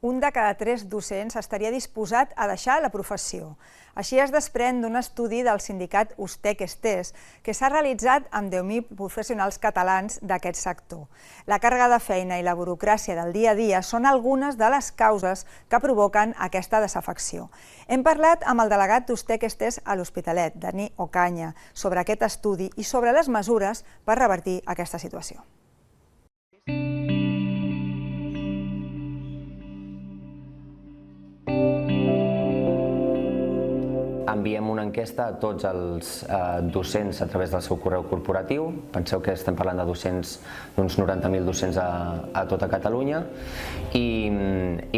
un de cada 3 docents estaria disposat a deixar la professió. Així es desprèn d'un estudi del sindicat Ustec-Estés, que s'ha realitzat amb 10.000 professionals catalans d'aquest sector. La càrrega de feina i la burocràcia del dia a dia són algunes de les causes que provoquen aquesta desafecció. Hem parlat amb el delegat d'Ustec-Estés a l'Hospitalet, Dani Ocaña, sobre aquest estudi i sobre les mesures per revertir aquesta situació. Enviem una enquesta a tots els docents a través del seu correu corporatiu. Penseu que estem parlant de docents, d'uns 90.000 docents a tota Catalunya, i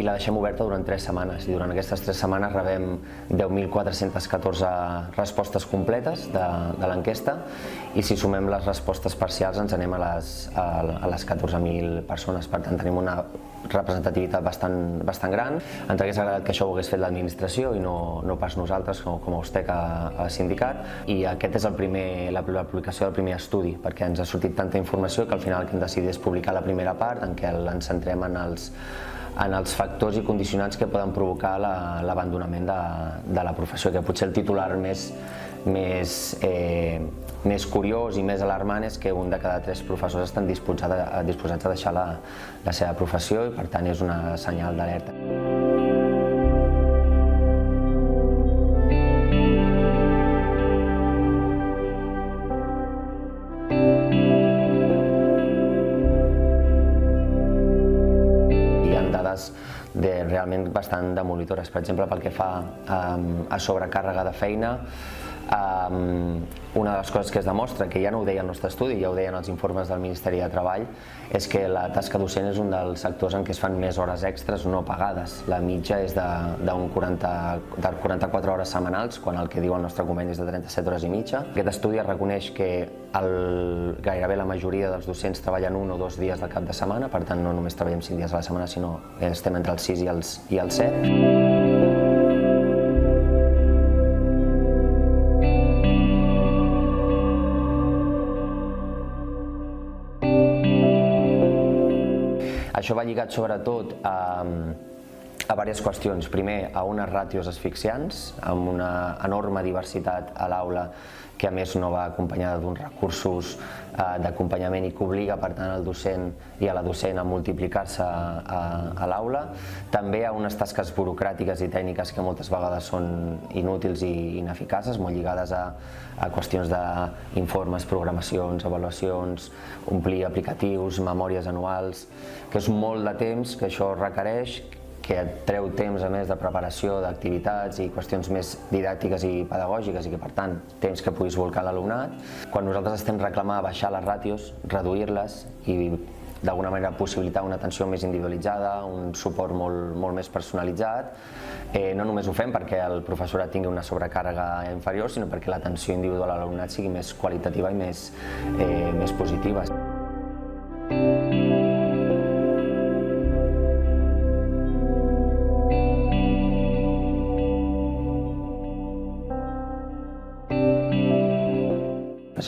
la deixem oberta durant 3 setmanes. I durant aquestes 3 setmanes rebem 10.414 respostes completes de l'enquesta, i si sumem les respostes parcials ens anem a les 14.000 persones. Per tant, tenim una representativitat bastant gran. Ens hagués agradat que això ho hagués fet l'administració i no pas nosaltres, com a Ustec a sindicat, i aquest és la publicació del primer estudi, perquè ens ha sortit tanta informació que al final el que hem decidit és publicar la primera part, en què ens centrem en els factors i condicionants que poden provocar l'abandonament de la professió, que potser el titular més curiós i més alarmant és que un de cada 3 professors estan disposats a deixar la seva professió, i per tant és una senyal d'alerta. Realment bastant demolidores. Per exemple, pel que fa a sobrecàrrega de feina, una de les coses que es demostra, que ja no ho deia el nostre estudi, ja ho deien els informes del Ministeri de Treball, és que la tasca docent és un dels sectors en què es fan més hores extres no pagades. La mitja és de 44 hores setmanals, quan el que diu el nostre conveni és de 37 hores i mitja. Aquest estudi reconeix que gairebé la majoria dels docents treballen 1 o 2 dies del cap de setmana, per tant no només treballem 5 dies a la setmana, sinó estem entre els 6 i els 7. Això va lligat sobretot a diverses qüestions. Primer, a unes ràtios asfixiants, amb una enorme diversitat a l'aula, que a més no va acompanyada d'uns recursos d'acompanyament i que obliga, per tant, al docent i a la docent a multiplicar-se a l'aula. També a unes tasques burocràtiques i tècniques que moltes vegades són inútils i ineficaces, molt lligades a qüestions d'informes, programacions, avaluacions, omplir aplicatius, memòries anuals, que és molt de temps que això requereix, que et treu temps a més de preparació d'activitats i qüestions més didàctiques i pedagògiques, i que per tant temps que puguis volcar a l'alumnat. Quan nosaltres estem reclamant baixar les ràtios, reduir-les i d'alguna manera possibilitar una atenció més individualitzada, un suport molt més personalitzat, no només ho fem perquè el professorat tingui una sobrecàrrega inferior, sinó perquè l'atenció individual a l'alumnat sigui més qualitativa i més positiva.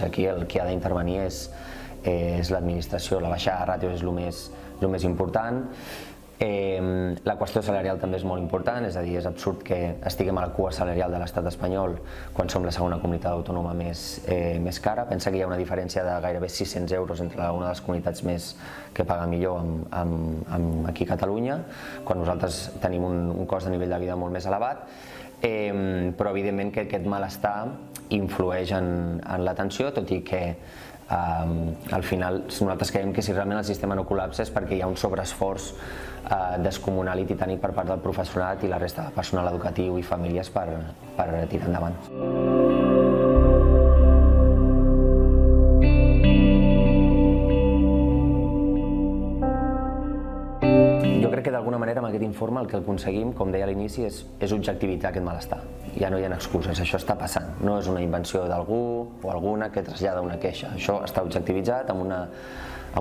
Aquí el que ha d'intervenir és l'administració. La baixada de ràtios és el més important. La qüestió salarial també és molt important, és a dir, és absurd que estiguem a la cua salarial de l'estat espanyol quan som la segona comunitat autònoma més cara. Pensa que hi ha una diferència de gairebé 600 euros entre una de les comunitats que paga millor aquí a Catalunya, quan nosaltres tenim un cost de nivell de vida molt més elevat. Però evidentment que aquest malestar influeix en l'atenció, tot i que al final nosaltres creiem que si realment el sistema no col·lapsa és perquè hi ha un sobreesforç descomunal i titànic per part del professorat i la resta de personal educatiu i famílies per tirar endavant. Jo crec que d'alguna manera amb aquest informe el que aconseguim, com deia a l'inici, és objectivitzar aquest malestar. Ja no hi ha excuses, això està passant. No és una invenció d'algú o alguna que trasllada una queixa. Això està objectivitzat amb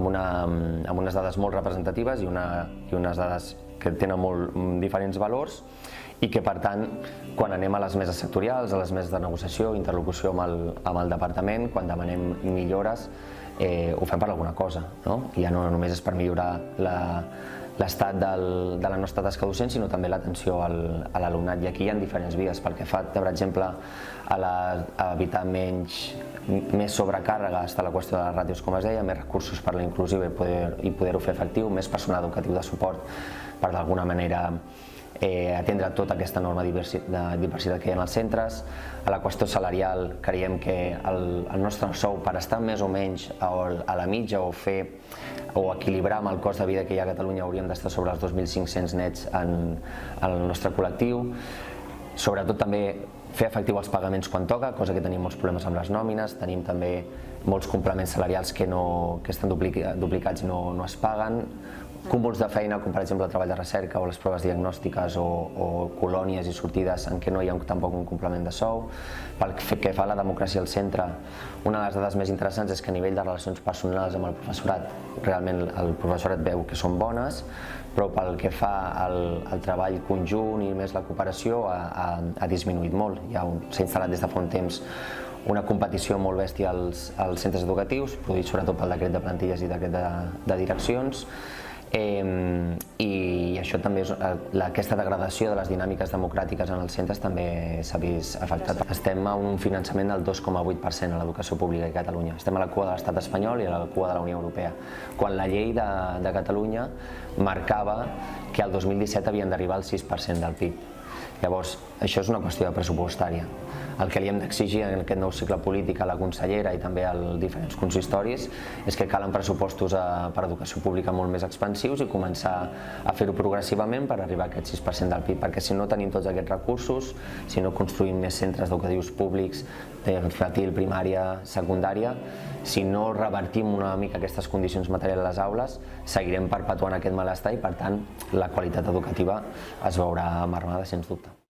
unes dades molt representatives i unes dades que tenen diferents valors, i que per tant, quan anem a les meses sectorials, a les meses de negociació, interlocució amb el departament, quan demanem millores, ho fem per alguna cosa, no? I ja no només és per millorar l'estat de la nostra tasca docent, sinó també l'atenció a l'alumnat. I aquí hi ha diferents vies, pel que fa, per exemple, a evitar més sobrecàrrega està la qüestió de les ràtios, com es deia, més recursos per la inclusiva i poder-ho fer efectiu, més personal educatiu de suport per d'alguna manera atendre tota aquesta enorme diversitat que hi ha als centres. A la qüestió salarial creiem que el nostre sou, per estar més o menys a la mitja o equilibrar amb el cost de vida que hi ha a Catalunya, hauríem d'estar sobre els 2.500 nets en el nostre col·lectiu. Sobretot també fer efectiu els pagaments quan toca, cosa que tenim molts problemes amb les nòmines, tenim també molts complements salarials que estan duplicats i no es paguen, cúmuls de feina com per exemple el treball de recerca o les proves diagnòstiques o colònies i sortides en què no hi ha tampoc un complement de sou. Pel que fa a la democràcia al centre, una de les dades més interessants és que a nivell de relacions personals amb el professorat, realment el professorat veu que són bones, però pel que fa al treball conjunt i més la cooperació ha disminuït molt. S'ha instal·lat des de fa un temps una competició molt bèstia als centres educatius, produït sobretot pel decret de plantilles i decret de direccions, i això també aquesta degradació de les dinàmiques democràtiques en els centres també s'ha vist afectat. Estem a un finançament del 2,8% a l'educació pública a Catalunya. Estem a la cua de l'estat espanyol i a la cua de la Unió Europea, quan la llei de Catalunya marcava que el 2017 havien d'arribar al 6% del PIB. Llavors, això és una qüestió pressupostària. El que li hem d'exigir en aquest nou cicle polític a la consellera i també als diferents consistoris és que calen pressupostos per a educació pública molt més expansius i començar a fer-ho progressivament per arribar a aquest 6% del PIB, perquè si no tenim tots aquests recursos, si no construïm més centres educatius públics, infantil, primària, secundària, si no revertim una mica aquestes condicions materials a les aules, seguirem perpetuant aquest malestar i, per tant, la qualitat educativa es veurà marmada, sens dubte.